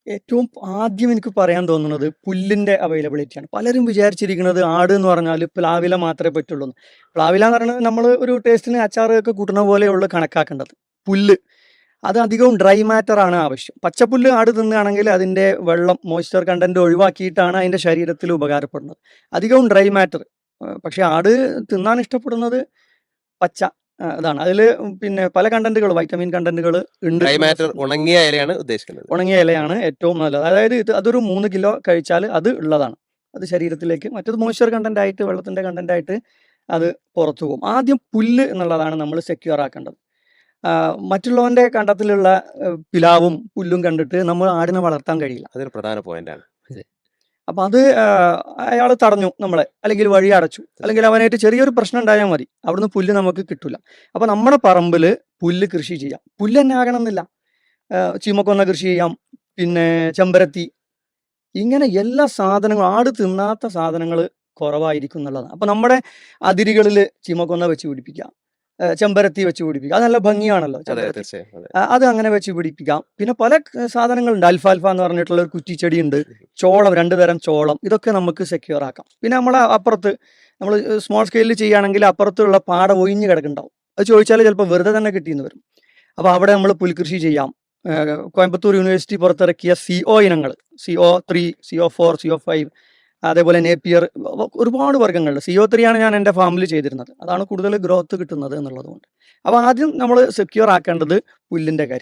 ഏറ്റവും ആദ്യം എനിക്ക് പറയാൻ തോന്നുന്നത് പുല്ലിന്റെ അവൈലബിലിറ്റിയാണ്. പലരും വിചാരിച്ചിരിക്കുന്നത് ആട് എന്ന് പറഞ്ഞാൽ പ്ലാവില മാത്രമേ പറ്റുള്ളൂ എന്ന്. പ്ലാവില എന്ന് പറയുന്നത് നമ്മൾ ഒരു ടേസ്റ്റിന് അച്ചാറൊക്കെ കൂട്ടുന്ന പോലെയുള്ള കണക്കാക്കേണ്ടത്. പുല്ല് അത് അധികവും ഡ്രൈ മാറ്റർ ആണ് ആവശ്യം. പച്ചപ്പുല്ല് ആട് തിന്നുകയാണെങ്കിൽ അതിന്റെ വെള്ളം മോയ്സ്ചർ കണ്ടന്റ് ഒഴിവാക്കിയിട്ടാണ് അതിന്റെ ശരീരത്തിൽ ഉപകാരപ്പെടുന്നത്. അധികവും ഡ്രൈ മാറ്റർ. പക്ഷെ ആട് തിന്നാൻ ഇഷ്ടപ്പെടുന്നത് പച്ച അതാണ്. അതിൽ പിന്നെ പല കണ്ടന്റുകൾ വൈറ്റമിൻ കണ്ടന്റുകൾ ഉണ്ട്. ഡ്രൈ മാറ്റർ ഉണങ്ങിയ ഇലയാണ് ഉദ്ദേശിക്കുന്നത്. ഉണങ്ങിയ ഇലയാണ് ഏറ്റവും നല്ലത്. അതായത് അതൊരു 3 കിലോ കഴിച്ചാൽ അത് ഉള്ളതാണ്. അത് ശരീരത്തിലേക്ക് മറ്റത് മോയ്സ്ചർ കണ്ടന്റ് ആയിട്ട് വെള്ളത്തിന്റെ കണ്ടന്റ് ആയിട്ട് അത് പുറത്തു പോകും. ആദ്യം പുല്ല് എന്നുള്ളതാണ് നമ്മൾ സെക്യൂർ ആക്കേണ്ടത്. മറ്റുള്ളവന്റെ കണ്ടത്തിലുള്ള പിലാവും പുല്ലും കണ്ടിട്ട് നമ്മൾ ആടിനെ വളർത്താൻ കഴിയില്ല. അതൊരു പ്രധാന പോയിന്റാണ്. അപ്പൊ അത് അയാൾ തടഞ്ഞു നമ്മളെ, അല്ലെങ്കിൽ വഴി അടച്ചു, അല്ലെങ്കിൽ അവനായിട്ട് ചെറിയൊരു പ്രശ്നം ഉണ്ടായാൽ മതി, അവിടുന്ന് പുല്ല് നമുക്ക് കിട്ടൂല. അപ്പൊ നമ്മുടെ പറമ്പിൽ പുല്ല് കൃഷി ചെയ്യാം. പുല്ല് തന്നെ ആകണമെന്നില്ല. ചീമക്കൊന്ന കൃഷി ചെയ്യാം, പിന്നെ ചെമ്പരത്തി, ഇങ്ങനെ എല്ലാ സാധനങ്ങളും ആട് തിന്നാത്ത സാധനങ്ങൾ കുറവായിരിക്കും എന്നുള്ളതാണ്. അപ്പൊ നമ്മുടെ അതിരുകളിൽ ചീമക്കൊന്ന വെച്ച് പിടിപ്പിക്കാം, ചെമ്പരത്തി വെച്ച് പിടിപ്പിക്കാം. അത് നല്ല ഭംഗിയാണല്ലോ ചെമ്പരത്തി. അത് അങ്ങനെ വെച്ച് പിടിപ്പിക്കാം. പിന്നെ പല സാധനങ്ങളുണ്ട്. അൽഫാൽഫ എന്ന് പറഞ്ഞിട്ടുള്ള ഒരു കുറ്റിച്ചെടി ഉണ്ട്, ചോളം, 2 തരം ചോളം, ഇതൊക്കെ നമുക്ക് സെക്യൂർ ആക്കാം. പിന്നെ നമ്മളെ അപ്പുറത്ത് നമ്മൾ സ്മോൾ സ്കെയിലിൽ ചെയ്യുകയാണെങ്കിൽ അപ്പുറത്തുള്ള പാട ഒഴിഞ്ഞ് കിടക്കുന്നുണ്ടാവും. അത് ചോദിച്ചാൽ ചിലപ്പോൾ വെറുതെ തന്നെ കിട്ടിയെന്ന് വരും. അപ്പോൾ അവിടെ നമ്മൾ പുൽകൃഷി ചെയ്യാം. കോയമ്പത്തൂർ യൂണിവേഴ്സിറ്റി പുറത്തിറക്കിയ CO ഇനങ്ങൾ, CO3, CO4, CO5, അതേപോലെ നേപ്പിയർ, ഒരുപാട് വർഗ്ഗങ്ങളുണ്ട്. CO3 ആണ് ഞാൻ എൻ്റെ ഫാമിൽ ചെയ്തിരുന്നത്. അതാണ് കൂടുതൽ ഗ്രോത്ത് കിട്ടുന്നത് എന്നുള്ളതുകൊണ്ട്. അപ്പോൾ ആദ്യം നമ്മൾ സെക്യൂർ ആക്കേണ്ടത് പുല്ലിൻ്റെ കാര്യം.